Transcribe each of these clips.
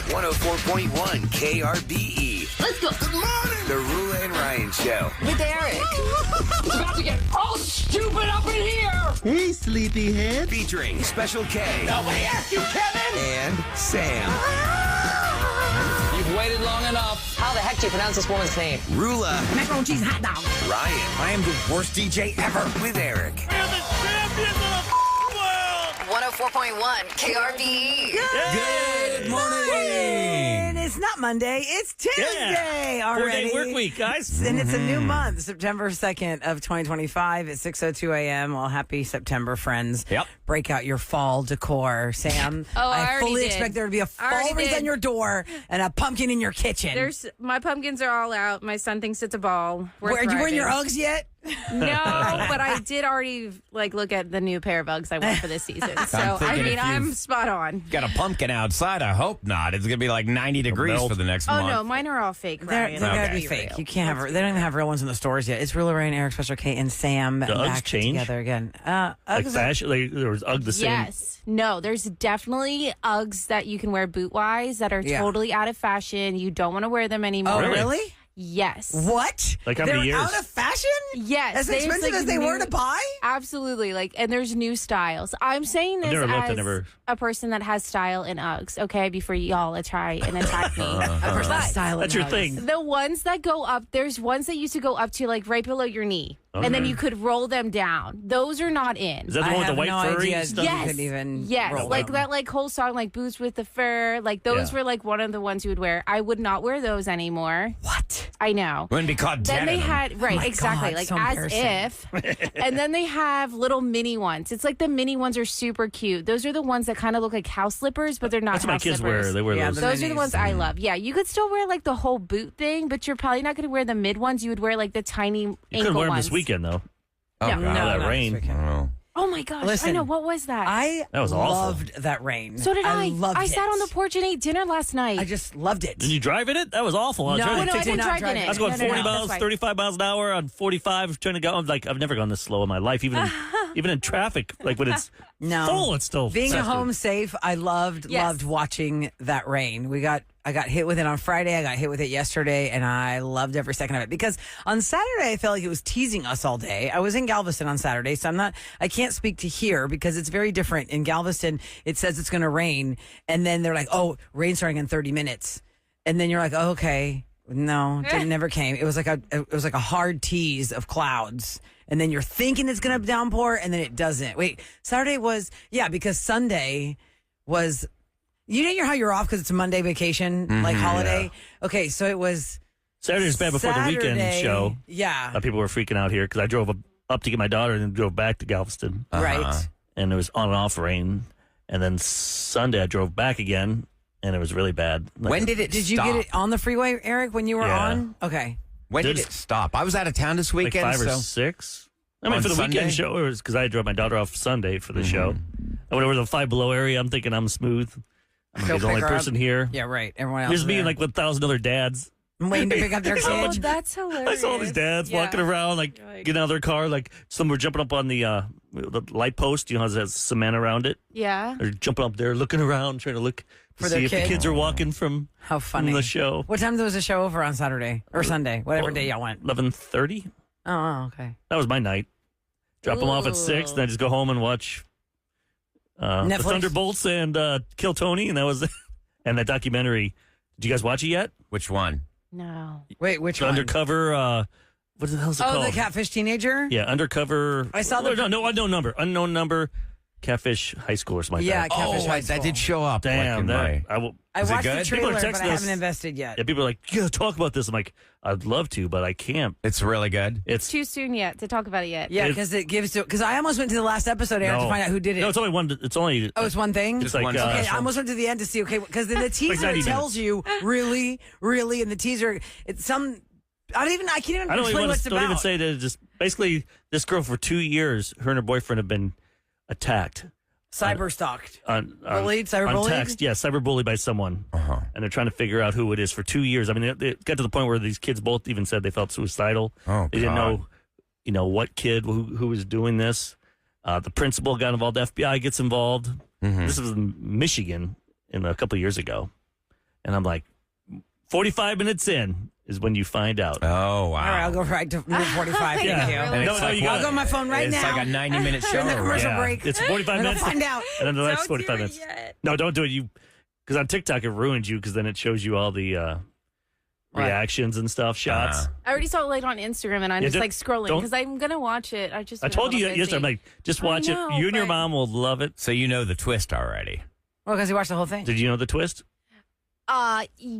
104.1 KRBE. Let's go. Good morning. The Roula and Ryan Show. With Eric. It's about to get all stupid up in here. Hey, sleepyhead. Featuring Special K. Nobody asked you, Kevin. And Sam. You've waited long enough. How the heck do you pronounce this woman's name? Roula. Macaroni cheese hot dog. Ryan. I am the worst DJ ever. With Eric. We're the champions of the world! 104.1 KRBE. Good morning. It's not Monday. It's Tuesday already. 4-day work week, guys. And it's a new month, September 2nd of 2025 at 6:02 a.m. Well, happy September, friends. Yep. Break out your fall decor. Sam, I already fully did. expect there to be a I already fall wreath did. on your door and a pumpkin in your kitchen. My pumpkins are all out. My son thinks it's a ball. Are you wearing your Uggs yet? No, but I did already look at the new pair of Uggs I want for this season. So thinking if I'm you've- spot on. Got a pumpkin outside. I hope not. It's going to be like 90 degrees melt. for the next Oh month. no, mine are all fake. They're Ryan. gotta Okay. be fake. You can't have. They don't even have real ones in the stores yet. It's Roula, Ryan, Eric, Special K, and Sam The Uggs back change? together again. Like Uggs. fashion, like there was Ugg the same. Yes. No, there's definitely Uggs that you can wear boot-wise that are Yeah. totally out of fashion. You don't want to wear them anymore. Oh, Really? really? Yes. What? Like how They're many years? out of fashion? Yes. As there's, expensive like, as they were new- to buy? Absolutely. And there's new styles. I'm saying this never looked, I as never- a person that has style in Uggs, okay, before y'all try and attack me. A person But- with style. That's in your Uggs. thing. The ones that go up, there's ones that used to go up to like right below your knee. And then you could roll them down. Those are not in. Is that the I one with the have white no furry idea. stuff? You couldn't even Yes, roll like them. that, like whole song, like boots with the fur. Like those Yeah. were like one of the ones you would wear. I would not wear those anymore. What? I know. Wouldn't be caught dead Then they in them. had right, my exactly, God, like so as embarrassing. if. And then they have little mini ones. It's like the mini ones are super cute. Those are the ones that kind of look like house slippers, but they're not. That's what my house kids slippers. wear. They wear Yeah, those. the Those are the minis. ones I love. Yeah, you could still wear like the whole boot thing, but you're probably not going to wear the mid ones. You would wear like the tiny You ankle couldn't wear them ones. this weekend, though. Oh, No. God. All that not this rain. weekend. Oh. Oh my gosh! Listen, I know. What was that? That was awful. loved that rain. so did I. loved I it. sat on the porch and ate dinner last night. I just loved it. Did you drive in it? That was awful. I was No, trying to no, take I didn't not drive drive in it. it. I was going No, 40 that's miles, fine. 35 miles an hour on 45, trying to go. I'm like, I've never gone this slow in my life, even in traffic. Like when it's No. full, it's still Being faster. home safe, I loved Yes. watching that rain. I got hit with it on Friday. I got hit with it yesterday, and I loved every second of it because on Saturday I felt like it was teasing us all day. I was in Galveston on Saturday, so I can't speak to here because it's very different. In Galveston, it says it's going to rain, and then they're like, "Oh, rain starting in 30 minutes," and then you're like, "Oh, okay." No, it never came. It was like a hard tease of clouds. And then you're thinking it's going to downpour and then it doesn't. Wait, Saturday was, because Sunday was, you know how you're off because it's a Monday vacation, like holiday? Okay, so it was Saturday's bad before the weekend Saturday. show. Yeah, People were freaking out here because I drove up to get my daughter and then drove back to Galveston. right. And it was on and off rain. And then Sunday I drove back again and it was really bad. Like, When did it Did you stop? get it on the freeway, Eric, when you were Yeah. on? Okay. When did There's- it stop? I was out of town this like weekend. 5 or so 6? I mean, On for the Sunday? weekend show, it was because I drove my daughter off Sunday for the show. I went over to the Five Below area. I'm thinking I'm smooth. I'm Go the only pick her up. person here. Yeah, right. Everyone else There's is me there. and like 1,000 other dads. waiting to pick up their Oh, kids. that's hilarious. I saw all these dads Yeah. walking around, like getting out of their car. Like some were jumping up on the light post. You know, how it has cement around it. Yeah. They're jumping up there, looking around, trying to look to For their see if kid? the kids are walking from How funny. the show. What time was the show over on Saturday or Sunday? Whatever day y'all went. 11:30. Oh, okay. That was my night. Drop them off at 6, then I just go home and watch the Netflix? Thunderbolts and Kill Tony, and that was and that documentary. Did you guys watch it yet? which one? No. Wait, which The one? Undercover. What the hell is it Oh, called? the catfish teenager? Yeah, Undercover. I saw the- no, unknown number. Catfish High School or something like Yeah, that. Catfish High that School. did show up. Damn, like, I will. I Is it watched the good? People are trailer, but texting I haven't us. invested yet. Yeah, people are like, "Yeah, talk about this." I'm like, I'd love to, but I can't. It's really good. It's Too soon yet to talk about it yet. Yeah, It- because it gives because I almost went to the last episode, Eric, to find out who did it. No, it's only one. It's only. Oh, it's one thing. It's like one Okay, special. I almost went to the end to see. Okay, because then the teaser 90 tells you really, in the teaser, it's some. I can't even I don't explain even what it's don't about. even say that. It's just basically this girl for 2 years, her and her boyfriend have been attacked. Cyber stalked. Bullied? Cyberbullied? On text, yeah, cyberbullied by someone. And they're trying to figure out who it is for 2 years. I mean, it got to the point where these kids both even said they felt suicidal. Oh, they didn't God. know, what kid who was doing this. The principal got involved. FBI gets involved. This was in Michigan a couple of years ago. And I'm like, 45 minutes in is when you find out. Oh, wow. All right, I'll go right to minute 45. Yeah. Thank you. And it's like, I'll go on my phone right it's now. like a 90-minute show. During the commercial break. It's 45 And I'll minutes. find out. And then the next Don't 45 do it minutes. yet. No, don't do it. Because on TikTok, it ruins you because then it shows you all the reactions and stuff, shots. I already saw it like on Instagram, and I'm just like scrolling don't- because I'm gonna watch it. I told you yesterday, I'm like, just watch I know, it. You and your but- mom will love it. So you know the twist already. Well, because he watched the whole thing. Did you know the twist? Yes. Oh,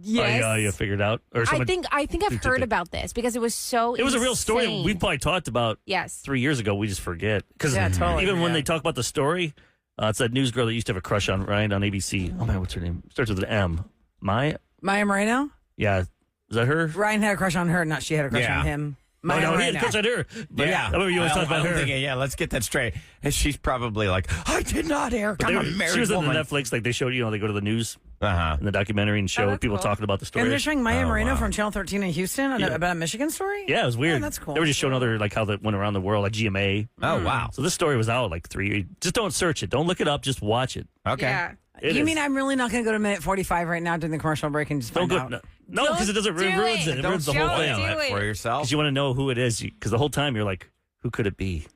yeah, you figured out? Or I someone, think I've heard about this because it was so. it was a real story. insane. We probably talked about Yes. 3 years ago. We just forget. Because Yeah, totally, even when yeah. they talk about the story, it's that news girl that used to have a crush on Ryan on ABC. Oh, man, what's her name? Starts with an M. Maya Moreno? Yeah. Is that her? Ryan had a crush on her, not she had a crush Yeah. on him. Oh, Maya no, he had Moreno. a crush on her. But Yeah. I remember you always talk about I'm her. thinking, let's get that straight. And she's probably like, I did not, Eric. I'm a married She was in woman. the Netflix, like they showed, they go to the news Uh-huh. in the documentary and show that's people cool. talking about the story. And they're showing Maya Oh, Moreno wow. from Channel 13 in Houston about a Michigan story? Yeah, it was weird. Oh, that's cool. They were just showing other, like how that went around the world, like GMA. Oh, wow. So this story was out like 3. Just don't search it. Don't look it up. Just watch it. Okay. Yeah. It You is- mean I'm really not going to go to minute 45 right now during the commercial break and just don't find go? out? No, because it doesn't do ruins it. it. It ruins the whole Don't thing. do That it. for yourself. Because you want to know who it is. Because the whole time you're like, who could it be?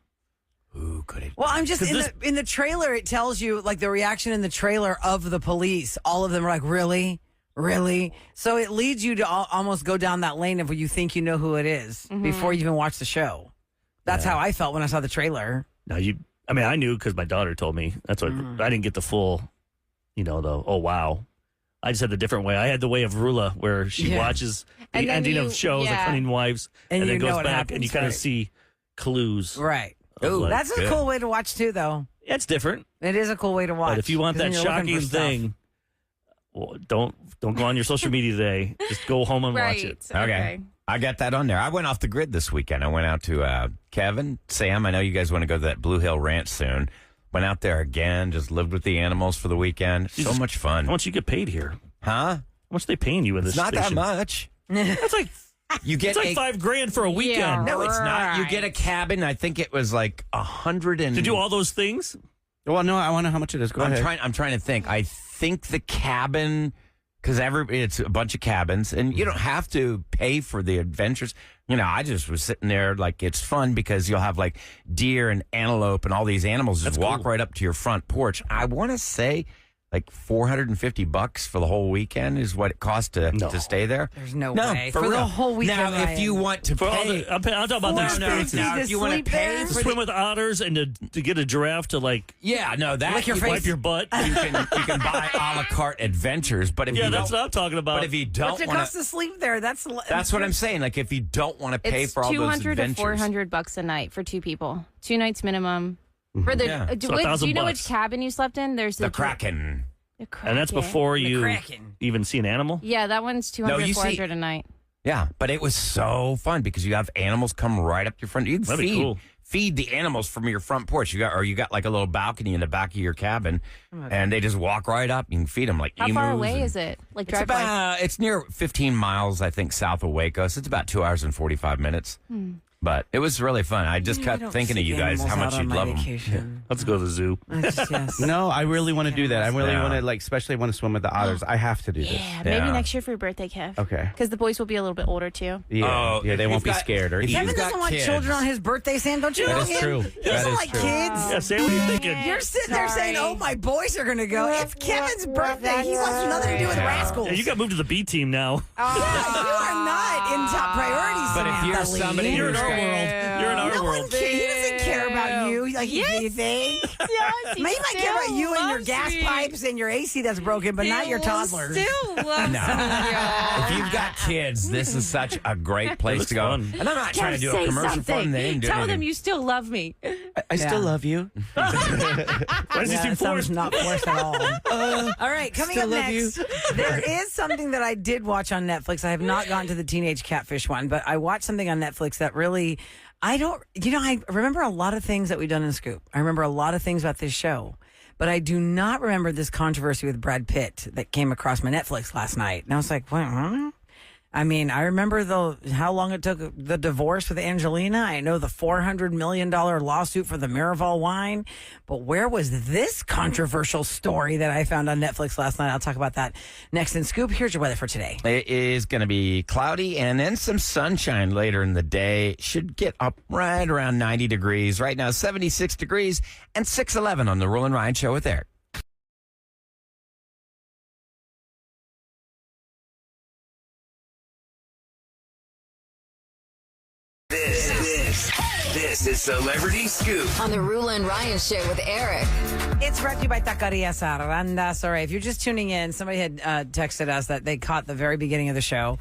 Who could it? Well, I'm just 'Cause in the trailer. It tells you like the reaction in the trailer of the police. All of them are like, really, really. So it leads you to almost go down that lane of where you think you know who it is before you even watch the show. That's how I felt when I saw the trailer. No, I knew because my daughter told me. That's why I didn't get the full, oh, wow. I just had the different way. I had the way of Roula where she Yeah. watches And the then ending you- of shows like yeah. Hunting Wives And and then you know goes what back and you happens, kind of right. see clues. Right. of, like- That's a good. cool way to watch too, though. Yeah, it's different. It is a cool way to watch. But if you want 'cause then that you're looking shocking for stuff. thing, well, don't go on your social media today. Just go home and Right. watch it. Okay. I got that on there. I went off the grid this weekend. I went out to Kevin, Sam. I know you guys want to go to that Blue Hill Ranch soon. Went out there again, just lived with the animals for the weekend. So Jesus. much fun. How much you get paid here? Huh? How much are they paying you in this It's not that station? much. That's like You get it's like $5,000 for a weekend. No, it's not. You Right. get a cabin. I think it was like 100 and. To do all those things? Well, no, I want to know how much it is. Go ahead. I'm trying to think. I think the cabin, because it's a bunch of cabins, and you don't have to pay for the adventures. I just was sitting there like it's fun because you'll have like deer and antelope and all these animals just That's walk cool. right up to your front porch. I want to say like $450 for the whole weekend is what it costs to stay there. There's no way. for For the real. whole weekend, Now, if Ryan. you want to For all pay, the, I'm talking about the experience. now, to if you want to sleep pay there? To for swim the, with otters and to get a giraffe to like yeah, no, that Lick your you face. wipe your butt. you can buy a la carte adventures, but if Yeah, you that's don't, what I'm talking about. but if you What's don't it want cost to sleep there? That's that's what I'm saying. Like if you don't want to pay It's for all those $200 to adventures, $400 a night for 2 people. 2 nights minimum. For the Yeah. do, So do you know $1,000. which cabin you slept in? There's the Kraken. The and that's Kraken. before you Kraken. even see an animal. Yeah, that one's 200, you see- 400 a night. Yeah, but it was so fun because you have animals come right up your front. You can That'd be cool. feed the animals from your front porch. You got like a little balcony in the back of your cabin, and they just walk right up. You can feed them like How emus. far away and- is it? Like It's drive by? about it's near 15 miles, I think, south of Waco. So it's about 2 hours and 45 minutes. But it was really fun. I just kept thinking of you guys, how much you'd love them. Let's go to the zoo. Yes. No, I really want to do that. I really Yeah. want to, especially want to swim with the otters. I have to do this. Yeah, maybe Yeah. next year for your birthday, Kev. Okay. Because the boys will be a little bit older too. Yeah, Oh, yeah, if they you've won't be got- scared or if eaten. you've Kevin got doesn't want kids. children on his birthday, Sam. Don't you That know is him? true. He That doesn't is like true. kids. Yeah, Sam, what are you thinking? You're sitting there saying, Sorry. "Oh, my boys are going to go." It's Kevin's birthday. He wants nothing to do with rascals. Yeah, you got moved to the B team now. Yeah, you are not in top priorities. But if you're Samantha somebody Lee. You're in who's our got- world. You're in our No one world. cares. He doesn't care about you. Like you think? Maybe he might care about you and your gas pipes and your AC that's broken, but not your toddlers. Still loves No. If you've got kids, this is such a great place looks to go. fun. And I'm not trying to do a say commercial for them. They didn't do Tell anything. them you still love me. I still love you. Why does he Yeah, seem it sounds forced? not forced at all. All right, coming still up love next, there is something that I did watch on Netflix. I have not gotten to the Teenage Catfish one, but I watched something on Netflix that really, I remember a lot of things that we've done in Scoop. I remember a lot of things about this show, but I do not remember this controversy with Brad Pitt that came across my Netflix last night. And I was like, what? Huh? I mean, I remember how long it took the divorce with Angelina. I know the $400 million lawsuit for the Miraval wine. But where was this controversial story that I found on Netflix last night? I'll talk about that next in Scoop. Here's your weather for today. It is going to be cloudy and then some sunshine later in the day. Should get up right around 90 degrees. Right now, 76 degrees and 6:11 on the Roula and Ryan Show with Eric. This is Celebrity Scoop. On the Roula and Ryan Show with Eric. It's brought to you by Taqueria Saranda. Sorry, if you're just tuning in, somebody had texted us that they caught the very beginning of the show.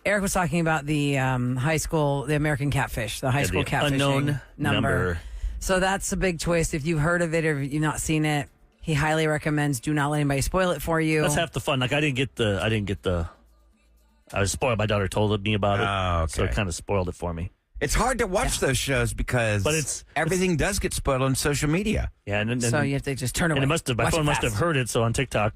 Eric was talking about the high school, the American catfish, the high school catfishing unknown number. So that's a big twist. If you've heard of it or you've not seen it, he highly recommends do not let anybody spoil it for you. That's half the fun. Like I was spoiled. My daughter told me about it. Oh, okay. So it kind of spoiled it for me. It's hard to watch those shows because everything does get spoiled on social media. Yeah, and so you have to just turn away. And my phone must have heard it. So on TikTok,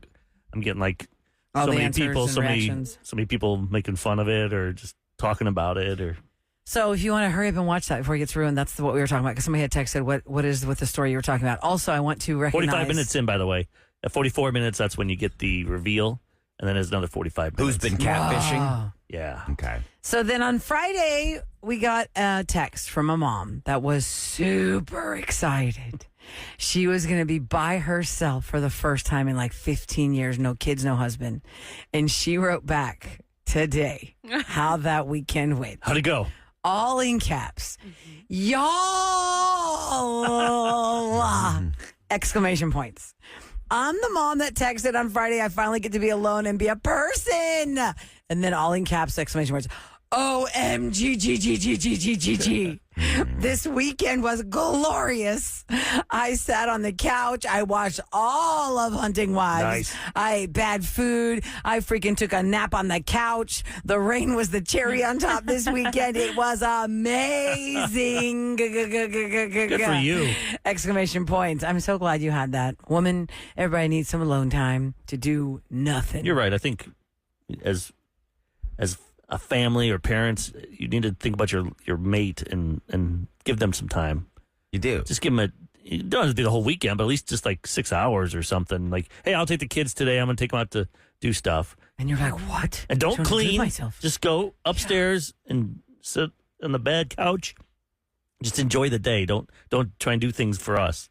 I'm getting like all so the many answers people, and so reactions. many people making fun of it or just talking about it. Or so if you want to hurry up and watch that before it gets ruined, that's what we were talking about. Because somebody had texted, "What is with the story you were talking about?" Also, I want to recognize 45 minutes in, by the way. At 44 minutes, that's when you get the reveal, and then there's another 45 minutes. Who's been catfishing? Wow. Yeah. Okay. So then on Friday, we got a text from a mom that was super excited. She was going to be by herself for the first time in like 15 years. No kids, no husband. And she wrote back today how that weekend went. How'd it go? All in caps. Y'all! Exclamation points. I'm the mom that texted on Friday. I finally get to be alone and be a person. And then all in caps, exclamation points. OMG. This weekend was glorious. I sat on the couch. I watched all of Hunting Wives. Nice. I ate bad food. I freaking took a nap on the couch. The rain was the cherry on top this weekend. It was amazing. Good for you. Exclamation points. I'm so glad you had that. Woman, everybody needs some alone time to do nothing. You're right. I think as a family or parents, you need to think about your mate and give them some time. You do. Just give them you don't have to do the whole weekend, but at least just like 6 hours or something. Like, hey, I'll take the kids today. I'm going to take them out to do stuff. And you're like, what? And don't clean. Myself. Just go upstairs and sit on the bed couch. Just enjoy the day. Don't try and do things for us.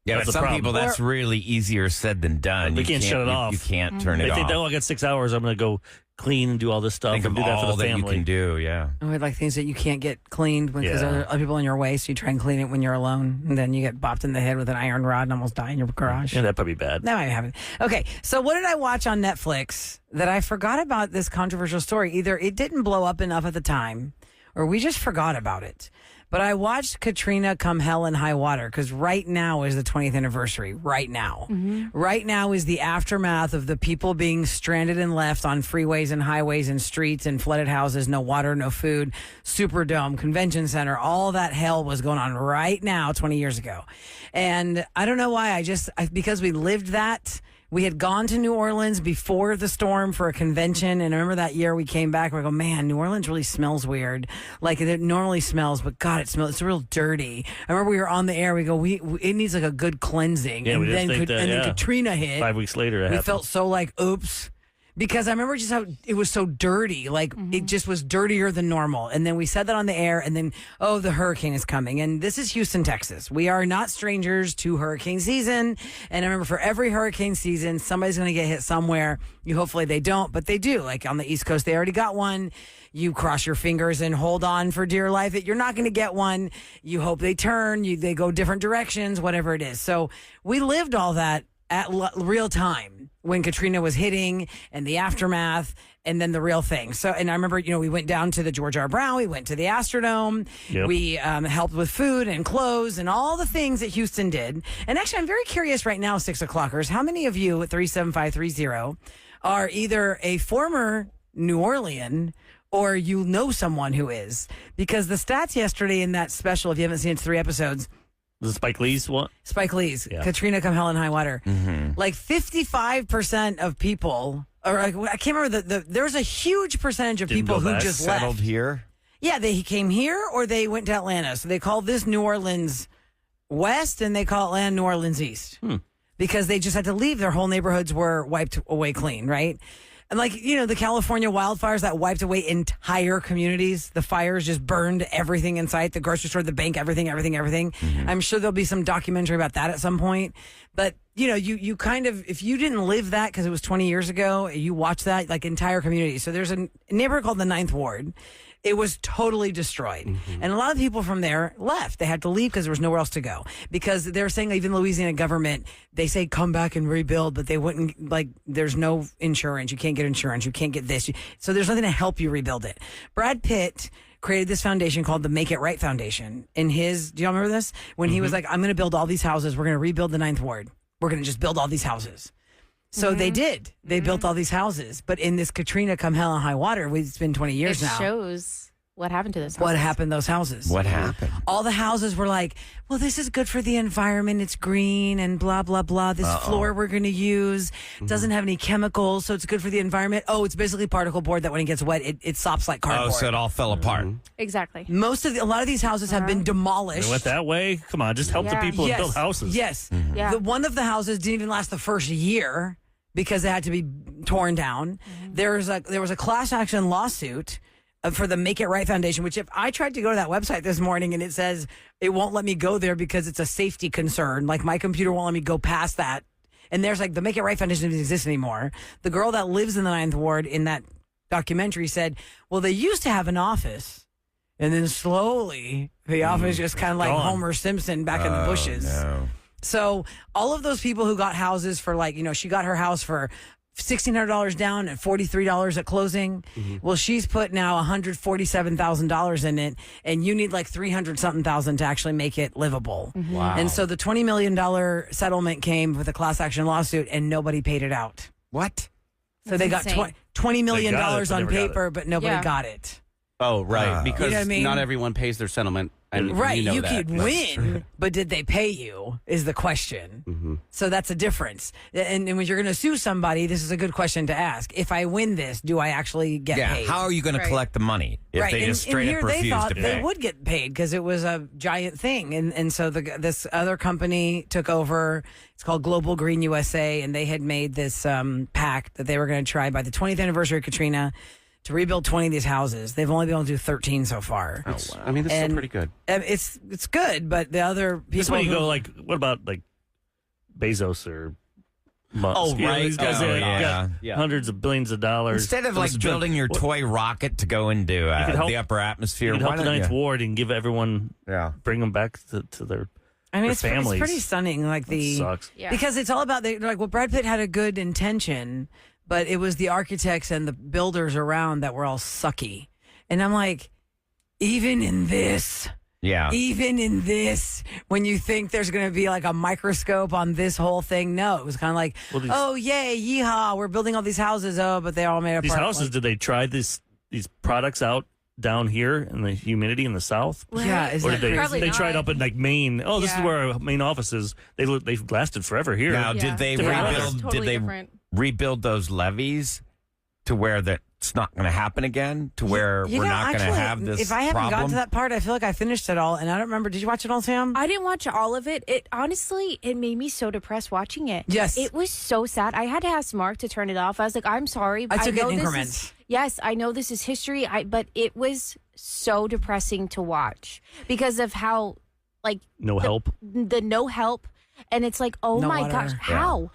Yeah, That's but the some problem. people, that's really easier said than done. They can't shut it off. You can't turn it They off. think, oh, I got 6 hours. I'm going to go clean and do all this stuff Think and of do that for all the that family. you can do, yeah. Or like things that you can't get cleaned because there are other people in your way, so you try and clean it when you're alone, and then you get bopped in the head with an iron rod and almost die in your garage. Yeah, that'd probably be bad. That might happen. Okay, so what did I watch on Netflix that I forgot about this controversial story? Either it didn't blow up enough at the time, or we just forgot about it. But I watched Katrina come hell and high water because right now is the 20th anniversary. Right now. Mm-hmm. Right now is the aftermath of the people being stranded and left on freeways and highways and streets and flooded houses, no water, no food, Superdome, Convention Center. All that hell was going on right now 20 years ago. And I don't know why. Because we lived that. We had gone to New Orleans before the storm for a convention, and I remember that year we came back and we go, man, New Orleans really smells weird. Like it normally smells, but God, it's real dirty. I remember we were on the air, we go, it needs like a good cleansing. Yeah, and we did then think that, then Katrina hit. 5 weeks later, We felt so like, oops. Because I remember just how it was so dirty. Like, it just was dirtier than normal. And then we said that on the air, and then, the hurricane is coming. And this is Houston, Texas. We are not strangers to hurricane season. And I remember for every hurricane season, somebody's going to get hit somewhere. Hopefully they don't, but they do. Like on the East Coast, they already got one. You cross your fingers and hold on for dear life that you're not going to get one. You hope they turn, they go different directions, whatever it is. So we lived all that at real time when Katrina was hitting and the aftermath and then the real thing. So, and I remember, we went down to the George R. Brown, we went to the Astrodome, we helped with food and clothes and all the things that Houston did. And actually, I'm very curious right now, 6 o'clockers, how many of you at 37530 are either a former New Orleans or you know someone who is? Because the stats yesterday in that special, if you haven't seen it, it's 3 episodes. Was it Spike Lee's one? Spike Lee's. Yeah. Katrina come hell and high water. Mm-hmm. Like 55% of people or I can't remember there's a huge percentage of Didn't people go who back. just Settled left. here. Yeah, they came here or they went to Atlanta. So they call this New Orleans West and they call Atlanta New Orleans East because they just had to leave. Their whole neighborhoods were wiped away clean, right? And like, the California wildfires that wiped away entire communities, the fires just burned everything in sight, the grocery store, the bank, everything. I'm sure there'll be some documentary about that at some point. But, you kind of, if you didn't live that because it was 20 years ago, you watch that, like entire communities. So there's a neighborhood called the 9th Ward. It was totally destroyed. And a lot of people from there left. They had to leave because there was nowhere else to go. Because they're saying, even Louisiana government, they say come back and rebuild, but they wouldn't, there's no insurance. You can't get insurance. You can't get this. So there's nothing to help you rebuild it. Brad Pitt created this foundation called the Make It Right Foundation. Do y'all remember this? When he was like, I'm going to build all these houses. We're going to rebuild the 9th Ward. We're going to just build all these houses. So they did. They built all these houses. But in this Katrina come hell and high water, it's been 20 years now. It shows what happened to those houses. What happened to those houses? What happened? All the houses were like, well, this is good for the environment. It's green and blah, blah, blah. This floor we're going to use doesn't have any chemicals, so it's good for the environment. Oh, it's basically particle board that when it gets wet, it sops like cardboard. Oh, so it all fell apart. Exactly. A lot of these houses have been demolished. They went that way? Come on, just help the people and build houses. Yes. Yeah. One of the houses didn't even last the first year because they had to be torn down. There was a class action lawsuit for the Make It Right Foundation, which if I tried to go to that website this morning and it says it won't let me go there because it's a safety concern, like my computer won't let me go past that. And there's like the Make It Right Foundation doesn't exist anymore. The girl that lives in the 9th Ward in that documentary said, well, they used to have an office. And then slowly the office just kind of like gone. Homer Simpson back in the bushes. No. So all of those people who got houses for she got her house for $1,600 down and $43 at closing. Well, she's put now $147,000 in it, and you need like 300 something thousand to actually make it livable. Wow. And so the $20 million settlement came with a class action lawsuit, and nobody paid it out. What? So they got insane. $20 million They got it, but on never got paper, but nobody Yeah. got it. Oh, right. Because You know what I mean? not everyone pays their settlement. And Right, you know you that. could win, but did they pay you is the question. So that's a difference. And when you're going to sue somebody, this is a good question to ask. If I win this, do I actually get paid? How are you going to collect the money if they just straight here up they refuse thought to pay? they would get paid because it was a giant thing. And so this other company took over. It's called Global Green USA, and they had made this pact that they were going to try by the 20th anniversary of Katrina to rebuild 20 of these houses. They've only been able to do 13 so far. Oh, wow. I mean, this is And- still pretty good. It's good, but the other people This way you who- go, like, what about, like, Bezos or Musk? Oh, You know, right. these guys Oh, that yeah. got Yeah. hundreds of billions of dollars. Instead of So like it's building your what- toy rocket to go into You could help- the upper atmosphere, You could why help the don't 9th you? Ward and give everyone, bring them back to their I mean, their it's families. pretty stunning. Like That sucks. Yeah. because it's all about well, Brad Pitt had a good intention, but it was the architects and the builders around that were all sucky. And I'm like, even in this, when you think there's going to be like a microscope on this whole thing, no, it was kind of like, Well, these- oh yay, yeehaw, we're building all these houses. Oh, but they're all made apart. These houses, Like, did they try these products out down here in the humidity in the south? yeah, is Or that did they? Probably They not. tried up in like Maine. Oh, this is Yeah. where our main office is. They've lasted forever here. Now, Yeah. did they Different weather. rebuild? Totally did they different. rebuild those levees to where that's not going to happen again? To where You we're know, not going to actually, have this If I haven't problem? gotten to that part, I feel like I finished it all, and I don't remember. Did you watch it all, Sam? I didn't watch all of it. It honestly, it made me so depressed watching it. Yes. It was so sad. I had to ask Mark to turn it off. I was like, I'm sorry. I took it know in this increments. is- yes, I know this is history. But it was so depressing to watch because of how, like, No help. the no help. And it's like, oh No my water. gosh, how?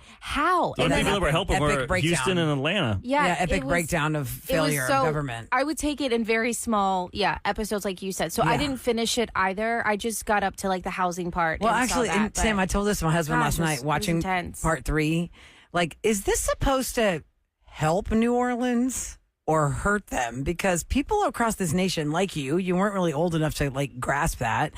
The only then people that were helping epic were breakdown. Houston and Atlanta. Yeah, epic it was- breakdown of it was failure of so- government. I would take it in very small, episodes like you said. So I Yeah. didn't finish it either. I just got up to like the housing part. Well, and saw actually, that, and but- Sam, I told this to my husband Gosh, last it was- night it was watching intense. part 3. Like, is this supposed to help New Orleans or hurt them? Because people across this nation, like you weren't really old enough to like grasp that.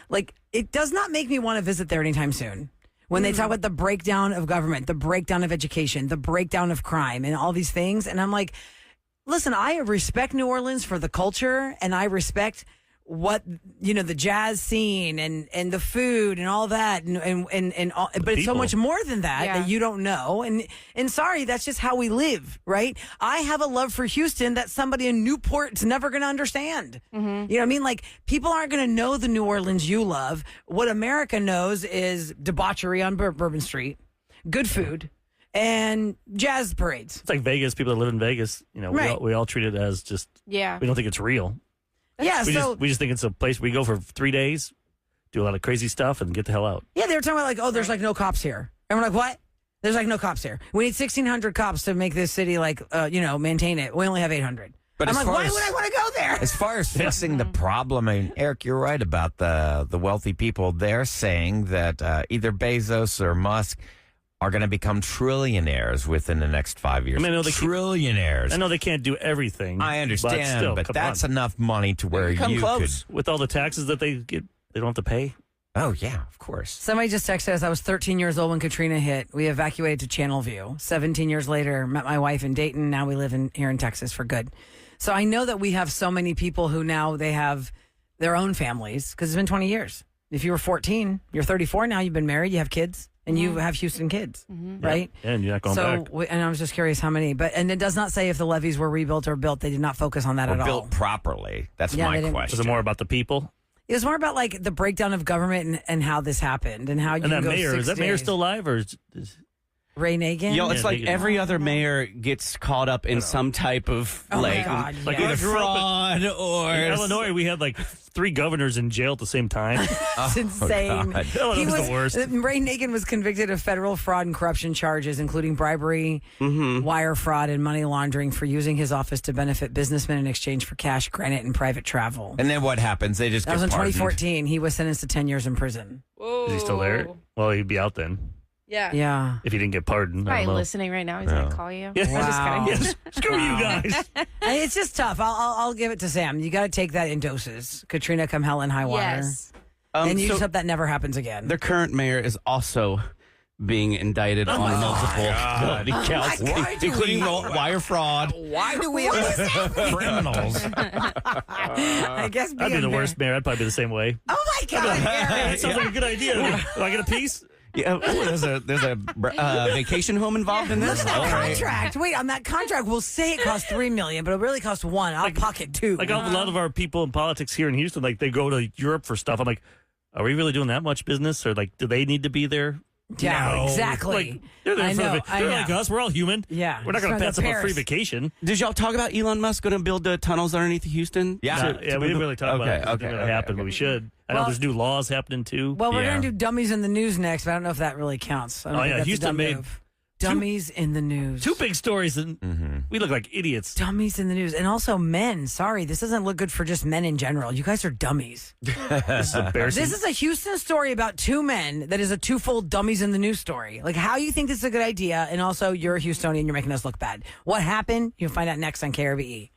Like, it does not make me want to visit there anytime soon. When they talk about the breakdown of government, the breakdown of education, the breakdown of crime, and all these things, and I'm like, listen, I respect New Orleans for the culture, and I respect what the jazz scene and the food and all that and all, but it's so much more than that that you don't know and sorry, that's just how we live, right? I have a love for Houston that somebody in Newport's never going to understand. You know what I mean? Like, people aren't going to know the New Orleans you love. What America knows is debauchery on Bourbon Street, good food, and jazz parades. It's like Vegas. People that live in Vegas, we all treat it as just we don't think it's real. We just think it's a place we go for 3 days, do a lot of crazy stuff, and get the hell out. Yeah, they were talking about there's no cops here. And we're like, what? There's no cops here. We need 1,600 cops to make this city maintain it. We only have 800. But I'm like, why would I want to go there? As far as fixing the problem, I mean, Eric, you're right about the wealthy people. They're saying that either Bezos or Musk are going to become trillionaires within the next 5 years. I mean, trillionaires. I know they can't do everything. I understand, but that's enough money to where you close. could... With all the taxes that they get, they don't have to pay. Oh, yeah, of course. Somebody just texted us, I was 13 years old when Katrina hit. We evacuated to Channelview. 17 years later, met my wife in Dayton. Now we live here in Texas for good. So I know that we have so many people who now they have their own families because it's been 20 years. If you were 14, you're 34 now, you've been married, you have kids. And you have Houston kids, right? Yeah, and you're not going back. And I was just curious how many. And it does not say if the levees were rebuilt or built. They did not focus on that at all. Built properly. That's my question. Was it more about the people? It was more about the breakdown of government and how this happened and how you and that go mayor, 6 is that days. mayor still alive or is Ray Nagin? It's like every other mayor gets caught up in some type of either fraud or in Illinois. We had 3 governors in jail at the same time. It's insane. That was the worst. Ray Nagin was convicted of federal fraud and corruption charges, including bribery, wire fraud, and money laundering for using his office to benefit businessmen in exchange for cash, granite, and private travel. And then what happens? They just that was in pardoned. 2014. He was sentenced to 10 years in prison. Whoa. Is he still there? Well, he'd be out then. Yeah. If he didn't get pardoned. Probably listening right now. He's going to call you. Yeah. Wow. Yes. Screw you guys. And it's just tough. I'll give it to Sam. You got to take that in doses. Katrina, come hell and high water. Yes. And you just hope that never happens again. The current mayor is also being indicted on multiple counts, including wire fraud. Why do we have Criminals. I guess I'd be the worst mayor. I'd probably be the same way. Oh my God, That sounds like a good idea. Do I get a piece? Yeah, there's a vacation home involved in Look this. at that contract. Wait, on that contract, we'll say it costs $3 million, but it really costs $1 million. I'll pocket $2 million. A lot of our people in politics here in Houston, they go to Europe for stuff. I'm like, are we really doing that much business? Or do they need to be there? Yeah, No. exactly. They're there I for know, the, they're like us. We're all human. Yeah. We're not going to pass up a free Paris. vacation. Did y'all talk about Elon Musk going to build the tunnels underneath Houston? Yeah, we didn't really talk about it. It didn't really happen, but we should. I know Well- there's new laws happening too. Well, we're going to do Dummies in the News next, but I don't know if that really counts. I don't think that's a Houston dumb made move. Dummies in the News. 2 big stories, and we look like idiots. Dummies in the News. And also men. Sorry, this doesn't look good for just men in general. You guys are dummies. This is embarrassing. This is a Houston story about 2 men that is a twofold Dummies in the News story. How you think this is a good idea, and also you're a Houstonian, you're making us look bad. What happened? You'll find out next on KRBE.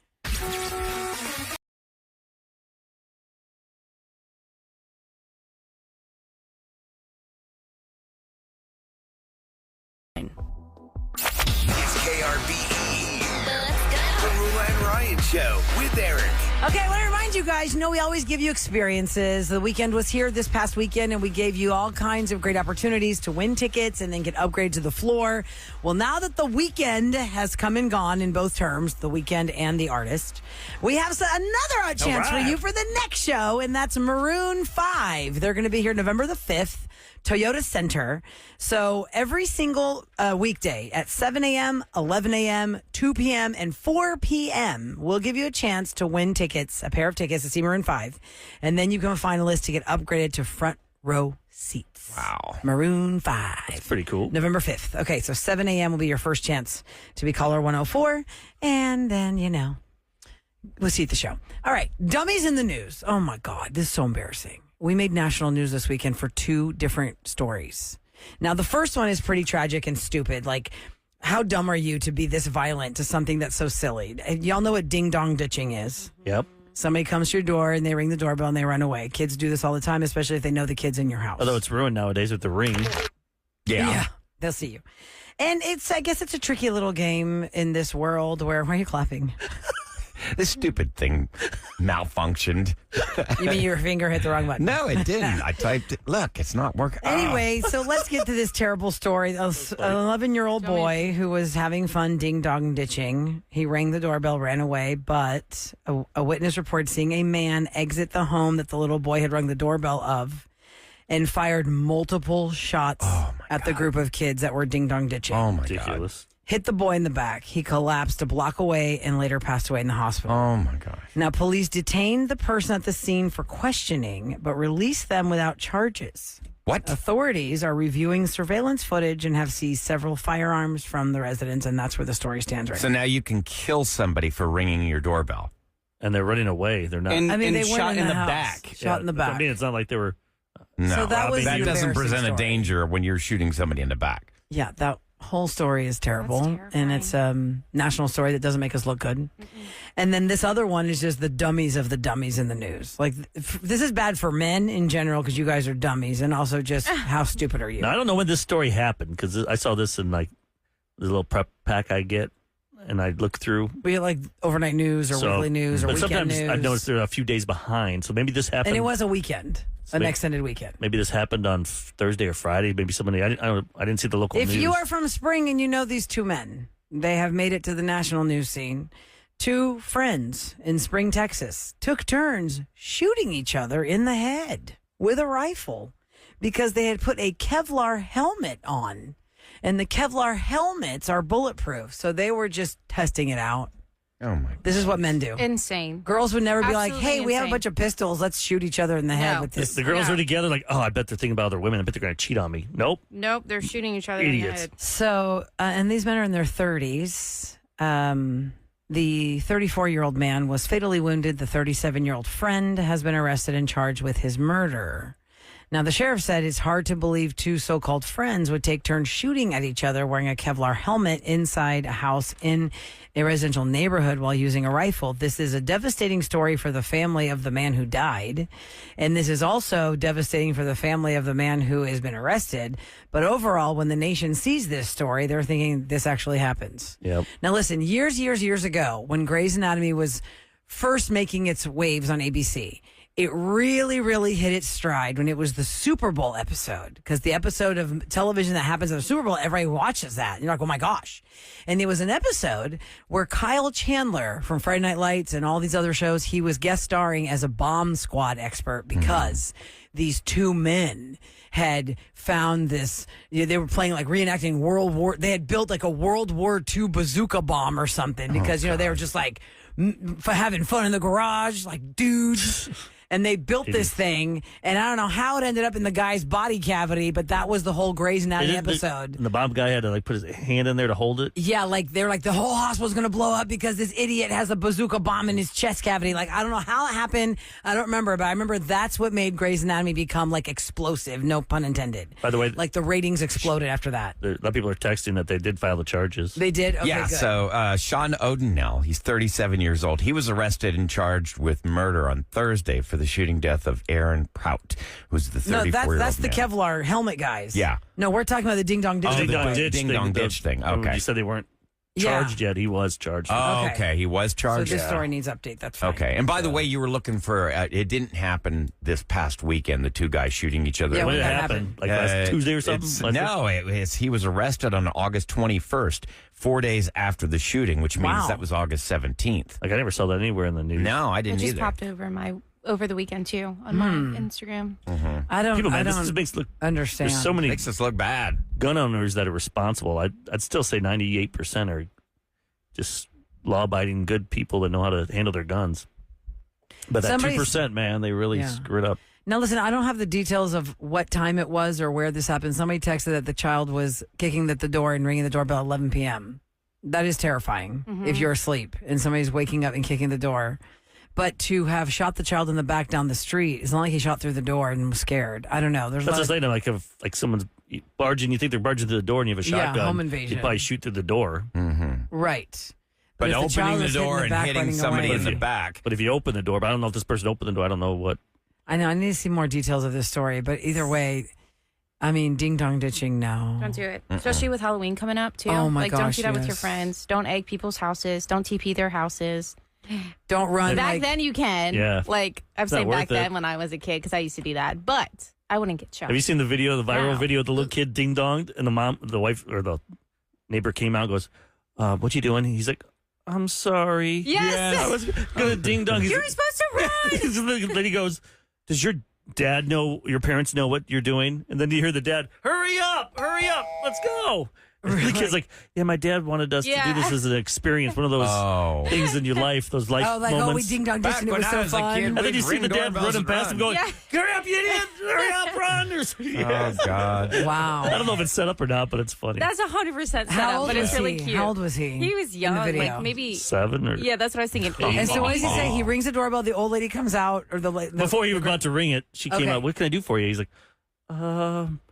It's KRBE. The Roula and Ryan Show with Eric. Okay, I want to remind you guys, we always give you experiences. The weekend was here this past weekend, and we gave you all kinds of great opportunities to win tickets and then get upgraded to the floor. Well, now that the weekend has come and gone in both terms, the weekend and the artist, we have another chance for you for the next show, and that's Maroon 5. They're going to be here November the 5th. Toyota Center. So every single weekday at 7 a.m., 11 a.m., 2 p.m., and 4 p.m., we'll give you a chance to win tickets, a pair of tickets to see Maroon 5. And then you can find a list to get upgraded to front row seats. Wow. Maroon 5. That's pretty cool. November 5th. Okay, so 7 a.m. will be your first chance to be caller 104. And then, we'll see you at the show. All right, Dummies in the News. Oh, my God, this is so embarrassing. We made national news this weekend for 2 different stories. Now, the first one is pretty tragic and stupid. How dumb are you to be this violent to something that's so silly? Y'all know what ding-dong ditching is. Yep. Somebody comes to your door and they ring the doorbell and they run away. Kids do this all the time, especially if they know the kid's in your house. Although it's ruined nowadays with the ring. Yeah. They'll see you. And I guess it's a tricky little game in this world why are you clapping? This stupid thing malfunctioned. You mean your finger hit the wrong button? No, it didn't. I typed it. Look, it's not working. Anyway, so let's get to this terrible story. An 11-year-old boy who was having fun ding-dong ditching. He rang the doorbell, ran away, but a witness reported seeing a man exit the home that the little boy had rung the doorbell of and fired multiple shots at the group of kids that were ding-dong ditching. Oh, my Ridiculous. God. Hit the boy in the back. He collapsed a block away and later passed away in the hospital. Oh, my gosh. Now, police detained the person at the scene for questioning, but released them without charges. What? Authorities are reviewing surveillance footage and have seized several firearms from the residents, and that's where the story stands right So now you can kill somebody for ringing your doorbell. And they're running away. They're not. And, I mean, and they weren't shot in the the house. back. Shot in the back. I mean, it's not like they were. No, So that was that the doesn't embarrassing present a story. danger when you're shooting somebody in the back. Yeah, that whole story is terrible. That's terrifying. And it's a national story that doesn't make us look good. And then this other one is just the dummies of the dummies in the news. Like, this is bad for men in general because you guys are dummies. And also just how stupid are you? Now, I don't know when this story happened because I saw this in like the little prep pack I get, and I look through. We get like overnight news or weekly news or but weekend sometimes news. I've noticed they're a few days behind. So maybe this happened. And it was a weekend, an extended weekend. Maybe this happened on Thursday or Friday. Maybe somebody I didn't see the local If news. you are from Spring and you know these two men, they have made it to the national news scene. Two friends in Spring, Texas, took turns shooting each other in the head with a rifle because they had put a Kevlar helmet on. And the Kevlar helmets are bulletproof. So they were just testing it out. Oh, my God. This is what men do. Insane. Girls would never be like, Absolutely hey, we have a insane. bunch of pistols. Let's shoot each other in the head No. with this. The girls Yeah. are together, like, oh, I bet they're thinking about other women. I bet they're going to cheat on me. Nope. Nope, they're shooting each other Idiots. in the head. So, and these men are in their 30s. The 34-year-old man was fatally wounded. The 37-year-old friend has been arrested and charged with his murder. Now, the sheriff said it's hard to believe two so-called friends would take turns shooting at each other wearing a Kevlar helmet inside a house in a residential neighborhood while using a rifle. This is a devastating story for the family of the man who died. And this is also devastating for the family of the man who has been arrested. But overall, when the nation sees this story, they're thinking this actually happens. Yep. Now, listen, years ago, when Grey's Anatomy was first making its waves on ABC, it really hit its stride when it was the Super Bowl episode, because the episode of television that happens at the Super Bowl, everybody watches that. You're like, oh my gosh. And it was an episode where Kyle Chandler from Friday Night Lights and all these other shows, he was guest starring as a bomb squad expert because these two men had found this, they were playing like reenacting they had built like a World War II bazooka bomb or something because, they were just like having fun in the garage, like dudes. And they built this thing, and I don't know how it ended up in the guy's body cavity, but that was the whole Grey's Anatomy episode. And the bomb guy had to like put his hand in there to hold it. Yeah, like they're like the whole hospital's going to blow up because this idiot has a bazooka bomb in his chest cavity. Like, I don't know how it happened. I don't remember, but I remember that's what made Grey's Anatomy become like explosive, no pun intended. By the way, like the ratings exploded after that. A lot of people are texting that they did file the charges. They did? Okay, Yeah, good. so Sean Odenell, he's 37 years old. He was arrested and charged with murder on Thursday for the shooting death of Aaron Prout, who's the 34-year-old No, that's the man. Kevlar helmet guys. Yeah. No, we're talking about the ding dong ditch. Oh, Ding-dong ding-dong ditch thing. Okay. You said they weren't charged yet. He was charged. Oh, Okay. okay. He was So charged. this story needs update. That's fine. Okay. And by the way, you were looking for, it didn't happen this past weekend, the two guys shooting each other. Yeah, when did it that happen? happened? Like last Tuesday or something? He was arrested on August 21st, 4 days after the shooting, which means Wow. that was August 17th. Like I never saw that anywhere in the news. No, I It didn't just either. popped over the weekend too on my Instagram. I don't, People, man, I this don't makes look. understand. There's so many Makes us look bad. gun owners that are responsible. I'd still say 98% are just law-abiding, good people that know how to handle their guns. But that Somebody's- 2%, man, they really screw it up. Now, listen, I don't have the details of what time it was or where this happened. Somebody texted that the child was kicking at the door and ringing the doorbell at 11 p.m. That is terrifying if you're asleep and somebody's waking up and kicking the door. But to have shot the child in the back down the street, it's not like he shot through the door and was scared. I don't know. There's That's a just lot of, like if like someone's barging, you think they're barging through the door and you have a Yeah, shotgun. home invasion. You probably shoot through the door. right. But if the child opening the was hitting door the and back, hitting running somebody away- in the back. But if you open the door, but I don't know if this person opened the door. I don't know what. I know. I need to see more details of this story. But either way, I mean, ding dong ditching, no. Don't do it, especially with Halloween coming up too. Oh, my Like, don't gosh, do that with your yes. friends. Don't egg people's houses. Don't TP their houses. Don't run. Back then you can. Yeah. Like, I'm It's not saying back worth it. then when I was a kid, because I used to do that. But I wouldn't get shot. Have you seen the video, the viral No. video of the little kid ding donged, and the wife or the neighbor came out and goes, "What you doing?" He's like, "I'm sorry." Yes. I was gonna ding dong. You were supposed to run. The lady goes, "Does your dad know? Your parents know what you're doing?" And then you hear the dad, "Hurry up, let's go." And the kid's like, "Yeah, my dad wanted us to do this as an experience, one of those things in your life, those life moments." we ding dong ditched and it was so fun. And then you see the dad running past him going, "Hurry up, you idiot! Hurry up, run!" Oh, God. Wow. I don't know if it's set up or not, but it's funny. That's 100% set How up, old but was it's really he? cute. How old was he? He was in young, the video? like maybe 7 or Yeah, that's what I was thinking. 8. And so what does he say? He rings the doorbell. The old lady comes out, or the Before he was about to ring it, she came out. "What can I do for you?" He's like,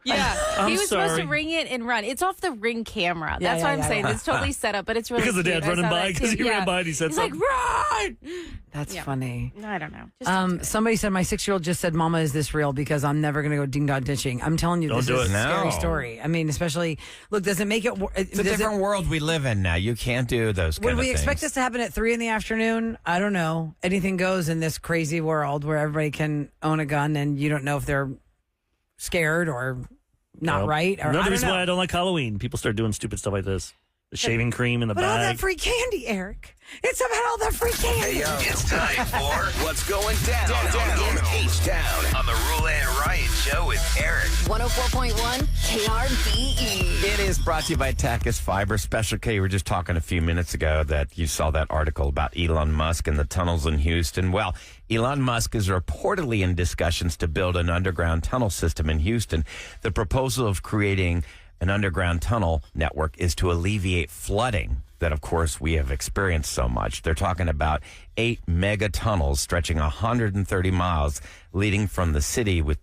Yeah, I'm he was supposed sorry. to ring it and run. It's off the Ring camera. Yeah, That's yeah, what I'm yeah, saying. yeah. It's totally set up, but it's really because the cute. dad's I running saw by, that because too. he ran by and he said He's something. like, run! That's Yeah. funny. I don't know. Just Somebody said my 6-year-old just said, "Mama, is this real?" Because I'm never going to go ding dong ditching. I'm telling you, Don't this do is it. a scary No. story. I mean, especially look. Does it make it? It's a different world we live in now. You can't do those kind Would of we things. expect this to happen at 3 p.m? I don't know. Anything goes in this crazy world where everybody can own a gun and you don't know if they're scared or not Well, right. Or, Another I reason don't why I know. don't like Halloween. People start doing stupid stuff like this. The shaving cream in the But all that bag. free candy, Eric. It's about all that free candy. It's time for What's Going Down in H-Town on the Roula and Ryan Show with Eric. 104.1 KRBE. It is brought to you by Tackus Fiber. Special K, we were just talking a few minutes ago that you saw that article about Elon Musk and the tunnels in Houston. Well, Elon Musk is reportedly in discussions to build an underground tunnel system in Houston. The proposal of creating an underground tunnel network is to alleviate flooding that, of course, we have experienced so much. They're talking about 8 mega tunnels stretching 130 miles, leading from the city with a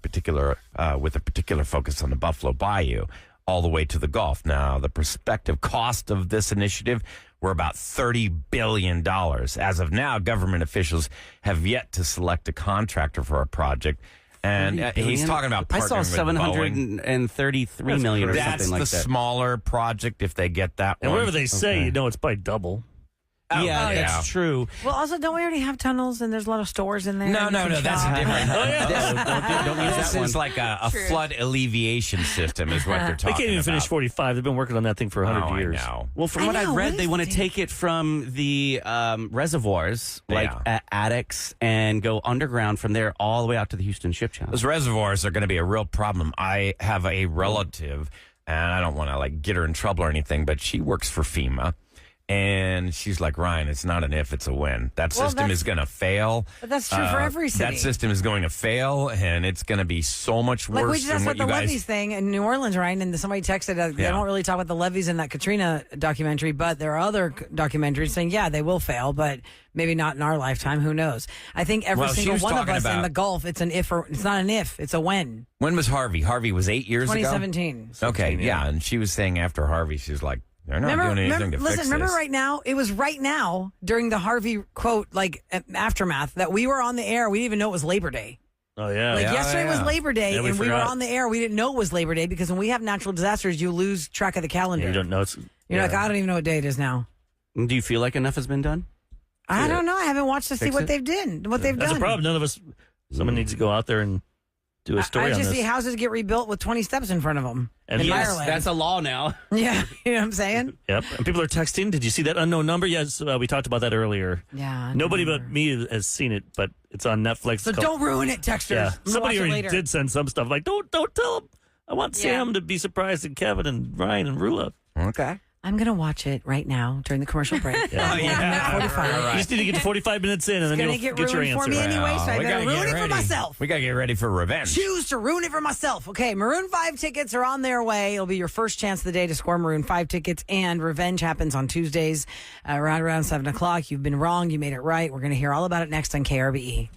particular focus on the Buffalo Bayou all the way to the Gulf. Now, the prospective cost of this initiative were about $30 billion. As of now, government officials have yet to select a contractor for a project. And he's talking about partnering I saw with Boeing. $733 million or That's something like the that. smaller project if they get that And one. whatever they say, you know it's by double. Yeah, that's true. Well, also, don't we already have tunnels and there's a lot of stores in there? No, and you can that's shop? different. Don't use This that is one. like a flood alleviation system is what they're They talking can't even finish about. 45. They've been working on that thing for 100 years. I know. Well, from I what know, I've what read, is they want to the- take it from the reservoirs, like Yeah. attics, and go underground from there all the way out to the Houston Ship Channel. Those reservoirs are going to be a real problem. I have a relative, and I don't want to like get her in trouble or anything, but she works for FEMA. And she's like, Ryan, it's not an if, it's a when. That Well, system is going to fail. But that's true for every city. That system is going to fail, and it's going to be so much Like worse we just than asked what about you the guys... levees thing in New Orleans, Ryan, and somebody texted, they Yeah. don't really talk about the levees in that Katrina documentary, but there are other documentaries saying, yeah, they will fail, but maybe not in our lifetime. Who knows? I think every Well, she single was one of talking us in about- the Gulf, it's an if, or it's not an if, it's a when. When was Harvey? Harvey was 8 years ago? 2017. Okay, yeah. And she was saying after Harvey, she's like, they're not doing anything to fix listen, remember this. right now, it was right now during the Harvey quote, like aftermath, that we were on the air. We didn't even know it was Labor Day. Oh, yeah. Like Yeah, yesterday was yeah. Labor Day, Yeah, we and we were forgot. on the air. We didn't know it was Labor Day because when we have natural disasters, you lose track of the calendar. You don't know. It's, You're like, I don't even know what day it is now. Do you feel like enough has been done? I don't know. I haven't watched to see Fix what it? they've done. What they've That's done. a problem. None of us. Someone needs to go out there and do a story I on just this. see houses get rebuilt with 20 steps in front of them. And in yes, Ireland. That's a law now. Yeah, you know what I'm saying? Yep. And people are texting. Did you see that unknown number? Yes, we talked about that earlier. Yeah. I Nobody remember. but me has seen it, but it's on Netflix. So It's called- don't ruin it, texters. Yeah. I'm gonna Somebody watch it already later. did send some stuff. Like, don't tell them. I want Sam to be surprised, and Kevin and Ryan and Roula. Okay. I'm going to watch it right now during the commercial break. Yeah. At 45. You just need to get to 45 minutes in, and then Gonna you'll get get your ruined for answer. me anyway, so I we better gotta get ruin it for ready. myself. We got to get ready for revenge. Choose to ruin it for myself. Okay, Maroon 5 tickets are on their way. It'll be your first chance of the day to score Maroon 5 tickets, and Revenge happens on Tuesdays around 7 o'clock. You've been wrong. You made it right. We're going to hear all about it next on KRBE.